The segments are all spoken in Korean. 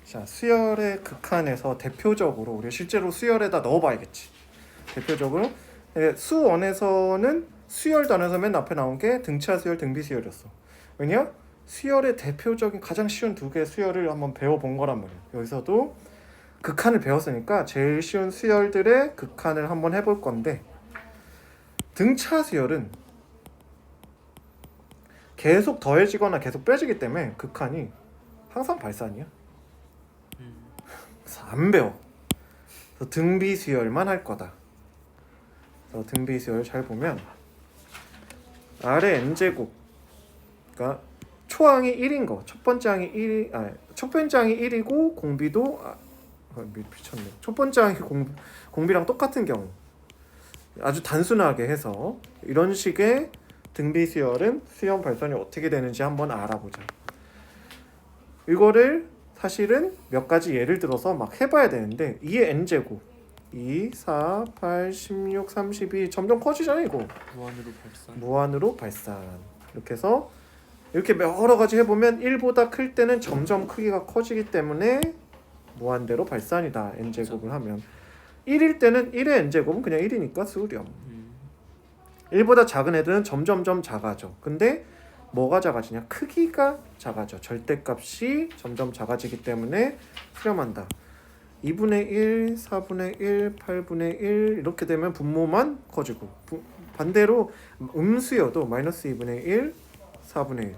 자, 수열의 극한에서 대표적으로 우리가 실제로 수열에다 넣어봐야겠지. 대표적으로 수원에서는 수열 단에서 맨 앞에 나온 게 등차 수열, 등비 수열이었어. 왜냐? 수열의 대표적인 가장 쉬운 두 개의 수열을 한번 배워본 거란 말이야. 여기서도 극한을 배웠으니까 제일 쉬운 수열들의 극한을 한번 해볼 건데, 등차 수열은 계속 더해지거나 계속 빼지기 때문에 극한이 항상 발산이야. 그래서 안 배워. 그래서 등비 수열만 할 거다. 그래서 등비 수열 잘 보면 아래 n제곱, 그러니까 초항이 1인 거, 첫 번째 항이 1이고 공비도 미쳤네. 첫 번째 항이 공비랑 똑같은 경우, 아주 단순하게 해서 이런 식의 등비 수열은 수열 발산이 어떻게 되는지 한번 알아보자. 이거를 사실은 몇 가지 예를 들어서 막 해봐야 되는데, 2의 n제곱 2, 4, 8, 16, 32 점점 커지잖아. 이거 무한으로 발산. 이렇게 해서 이렇게 여러 가지 해보면 1보다 클 때는 점점 크기가 커지기 때문에 무한대로 발산이다. n제곱을 하면 1일 때는 1의 n제곱은 그냥 1이니까 수렴. 1보다 작은 애들은 점점점 작아져. 근데 뭐가 작아지냐? 크기가 작아져. 절대값이 점점 작아지기 때문에 수렴한다. 2분의 1, 4분의 1, 8분의 1 이렇게 되면 분모만 커지고, 반대로 음수여도 마이너스 2분의 1, 4분의 1,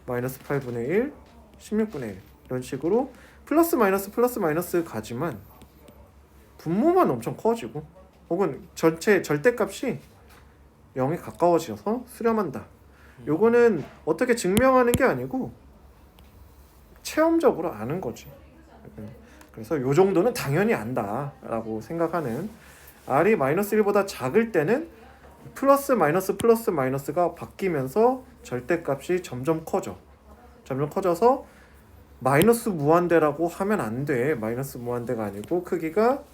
마이너스 8분의 1, 16분의 1 이런 식으로 플러스 마이너스 가지만 분모만 엄청 커지고, 혹은 전체 절대값이 0에 가까워져서 수렴한다. 요거는 어떻게 증명하는 게 아니고 체험적으로 아는 거지. 그래서 요 정도는 당연히 안다라고 생각하는, R이 마이너스 1보다 작을 때는 플러스 마이너스가 바뀌면서 절대값이 점점 커져. 점점 커져서 마이너스 무한대라고 하면 안 돼. 마이너스 무한대가 아니고 크기가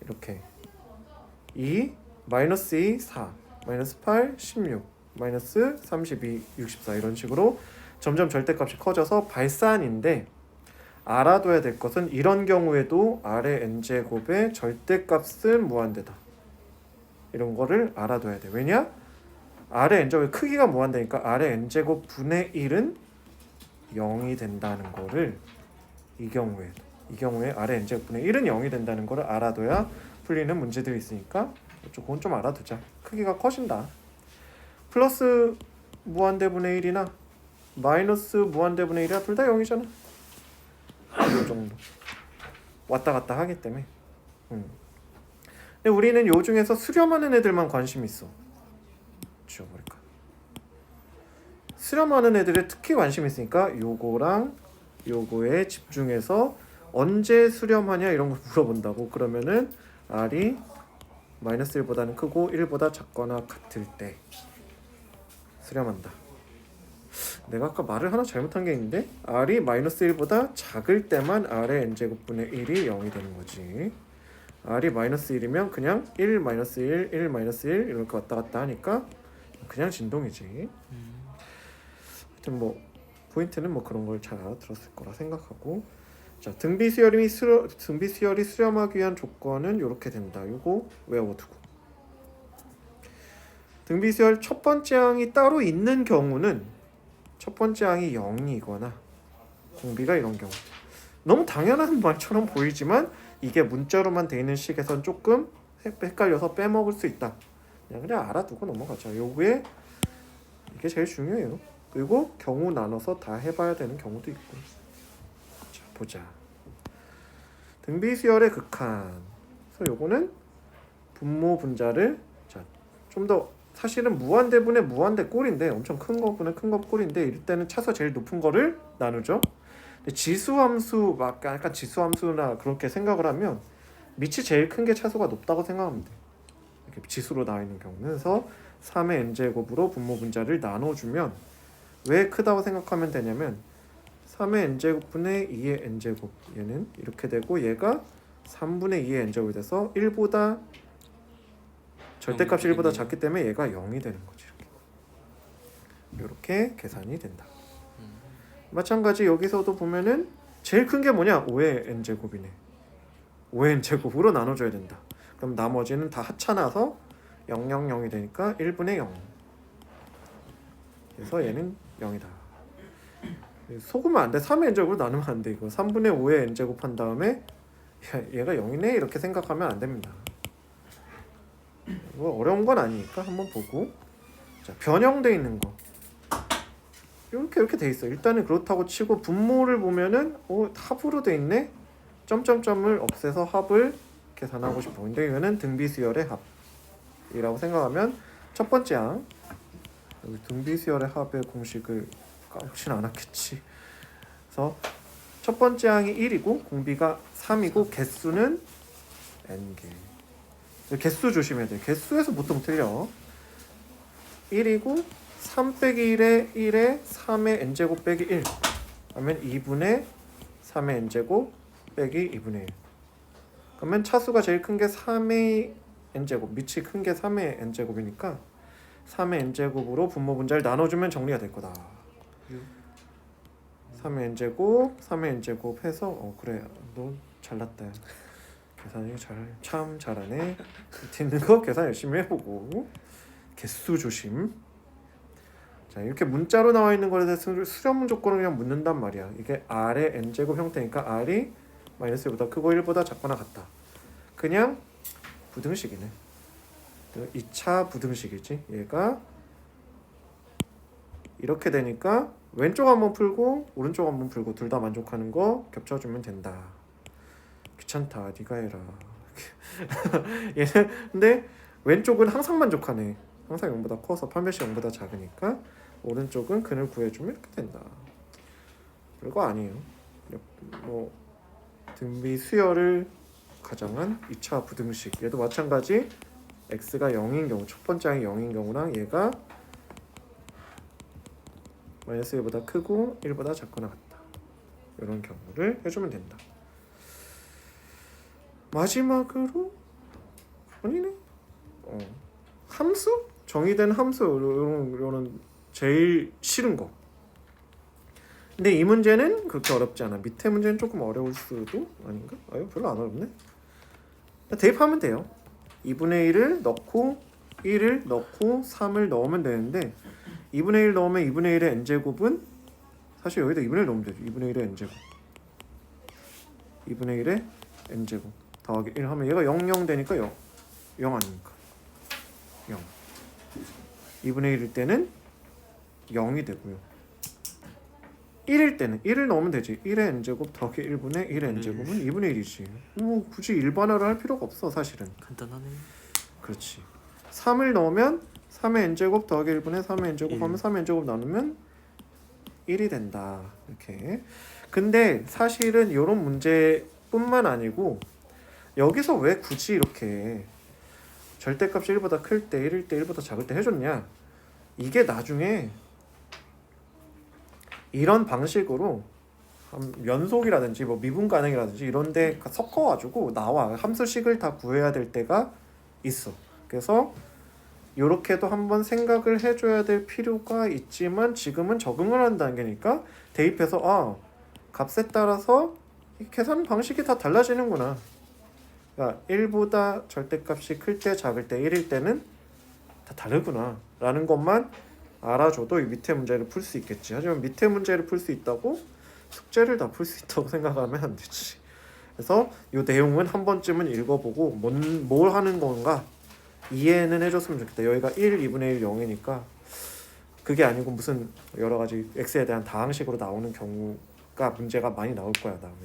이렇게 2, 마이너스 2, 4, 마이너스 8, 16, 마이너스 32, 64 이런 식으로 점점 절대값이 커져서 발산인데, 알아둬야 될 것은 이런 경우에도 R의 n제곱의 절대값은 무한대다. 이런 거를 알아둬야 돼. 왜냐? R의 n제곱의 크기가 무한대니까 R의 n제곱 분의 1은 0이 된다는 거를, 이 경우에 R의 n제곱 분의 1은 0이 된다는 거를 알아둬야 풀리는 문제들이 있으니까 그건 좀 알아두자. 크기가 커진다. 플러스 무한대분의 1이나 마이너스 무한대분의 1이야 둘 다 0이잖아. 이 정도 왔다 갔다 하기 때문에. 근데 우리는 요 중에서 수렴하는 애들만 관심 있어. 지워버릴까? 수렴하는 애들에 특히 관심 있으니까 요거랑 요거에 집중해서 언제 수렴하냐 이런 걸 물어본다고. 그러면은 R이 마이너스 1보다는 크고 1보다 작거나 같을 때 수렴한다. 내가 아까 말을 하나 잘못한 게 있는데, R이 마이너스 1보다 작을 때만 R의 n제곱분의 1이 0이 되는 거지. R이 마이너스 1이면 그냥 1 마이너스 1, 1 마이너스 1 이렇게 왔다 갔다 하니까 그냥 진동이지. 하여튼 뭐 포인트는 뭐 그런 걸 잘 알아들었을 거라 생각하고, 자, 등비 수열이 수렴하기 위한 조건은 이렇게 된다. 요거 외워두고, 등비 수열 첫 번째 항이 따로 있는 경우는 첫 번째 항이 0이거나 공비가 이런 경우, 너무 당연한 말처럼 보이지만 이게 문자로만 돼 있는 식에선 조금 헷갈려서 빼먹을 수 있다. 그냥 알아두고 넘어가자. 요게 이게 제일 중요해요. 그리고 경우 나눠서 다 해봐야 되는 경우도 있고. 자, 보자. 등비 수열의 극한. 그래서 요거는 분모 분자를, 자, 좀 더 사실은 무한대분의 무한대 꼴인데, 엄청 큰 거분의 큰 거 꼴인데, 이럴 때는 차수가 제일 높은 거를 나누죠. 근데 지수함수, 막 약간 지수함수나 그렇게 생각을 하면 밑이 제일 큰 게 차수가 높다고 생각하면 돼. 이렇게 지수로 나와 있는 경우는. 그래서 3의 n제곱으로 분모 분자를 나눠주면 왜 크다고 생각하면 되냐면, 3의 n제곱분의 2의 n제곱, 얘는 이렇게 되고 얘가 3분의 2의 n제곱이 돼서 1보다 절대값이 1보다 작기 때문에 얘가 0이 되는 거지. 이렇게 계산이 된다. 마찬가지 여기서도 보면은 제일 큰 게 뭐냐? 5의 n제곱이네. 5의 n제곱으로 나눠줘야 된다. 그럼 나머지는 다 합쳐놔서 0, 0, 0이 되니까 1분의 0. 그래서 얘는 0이다. 속으면 안 돼. 3의 n제곱으로 나누면 안 돼. 이거 3분의 5의 n제곱 한 다음에 얘가 0이네 이렇게 생각하면 안 됩니다. 뭐 어려운 건 아니니까 한번 보고. 자, 변형돼 있는 거 이렇게 돼 있어. 일단은 그렇다고 치고 분모를 보면은 합으로 돼 있네. 점점점을 없애서 합을 계산하고 싶어. 근데 이거는 등비수열의 합이라고 생각하면 첫 번째 항 여기 등비수열의 합의 공식을 까먹진 않았겠지. 그래서 첫 번째 항이 1이고 공비가 3이고 개수는 n개. 개수 조심해야 돼. 개수에서 보통 틀려. 1이고 3 빼기 1에 1에 3의 n제곱 빼기 1 그러면 2분의 3의 n제곱 빼기 2분의 1 그러면 차수가 제일 큰 게 3의 n제곱 밑이 큰 게 3의 n제곱이니까 3의 n제곱으로 분모 분자를 나눠주면 정리가 될 거다. 3의 n제곱 3의 n제곱 해서 그래 너 잘났다. 계산이 참 잘하네. 밑에 있는 거 계산 열심히 해보고 개수 조심. 자 이렇게 문자로 나와 있는 거에 대해서 수렴 조건을 그냥 묻는단 말이야. 이게 R의 n제곱 형태니까 R이 마이너스 1보다 크고 1보다 작거나 같다. 그냥 부등식이네. 2차 부등식이지. 얘가 이렇게 되니까 왼쪽 한번 풀고 오른쪽 한번 풀고 둘 다 만족하는 거 겹쳐주면 된다. 귀찮다. 네가 해라. 얘는 근데 왼쪽은 항상 만족하네. 항상 0보다 커서 판별식 0보다 작으니까 오른쪽은 근을 구해주면 이렇게 된다. 별거 아니에요. 뭐 등비 수열을 가정한 2차 부등식 얘도 마찬가지. x가 0인 경우 첫 번째 항이 0인 경우랑 얘가 마이너스 1보다 크고 1보다 작거나 같다. 이런 경우를 해주면 된다. 마지막으로 아니네. 함수? 정의된 함수 이런 제일 싫은 거. 근데 이 문제는 그렇게 어렵지 않아. 밑에 문제는 조금 어려울 수도 아닌가? 별로 안 어렵네. 대입하면 돼요. 2분의 1을 넣고 1을 넣고 3을 넣으면 되는데 2분의 1 넣으면 2분의 1의 n제곱은 사실 여기다 2분의 1 넣으면 되죠. 2분의 1의 n제곱 2분의 1의 n제곱 더하기 1 하면 얘가 0, 0 되니까 0 아닙니까? 0 2분의 1일 때는 0이 되고요. 1일 때는 1을 넣으면 되지. 1의 n제곱 더하기 1분의 1의 n제곱은 2분의 1이지. 뭐 굳이 일반화를 할 필요가 없어 사실은. 간단하네. 그렇지. 3을 넣으면 3의 n제곱 더하기 1분의 3의 n제곱 하면 3의 n제곱 나누면 1이 된다. 이렇게. 근데 사실은 이런 문제뿐만 아니고 여기서 왜 굳이 이렇게 절대값이 1보다 클 때 1일 때 1보다 작을 때 해줬냐. 이게 나중에 이런 방식으로 연속이라든지 뭐 미분 가능이라든지 이런 데 섞어가지고 나와. 함수식을 다 구해야 될 때가 있어. 그래서 요렇게도 한번 생각을 해줘야 될 필요가 있지만 지금은 적응을 한 단계니까 대입해서 값에 따라서 이 계산 방식이 다 달라지는구나. 그러니까 1보다 절대값이 클 때 작을 때 1일 때는 다 다르구나 라는 것만 알아줘도 이 밑에 문제를 풀 수 있겠지. 하지만 밑에 문제를 풀 수 있다고 숙제를 다 풀 수 있다고 생각하면 안 되지. 그래서 이 내용은 한 번쯤은 읽어보고 뭘 하는 건가 이해는 해줬으면 좋겠다. 여기가 1, 2분의 1, 0이니까 그게 아니고 무슨 여러 가지 x에 대한 다항식으로 나오는 경우가 문제가 많이 나올 거야. 다음에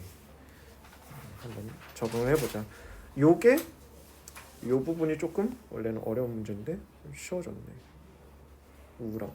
한번 적응을 해보자. 요게 요 부분이 조금 원래는 어려운 문제인데 좀 쉬워졌네. 우울하고.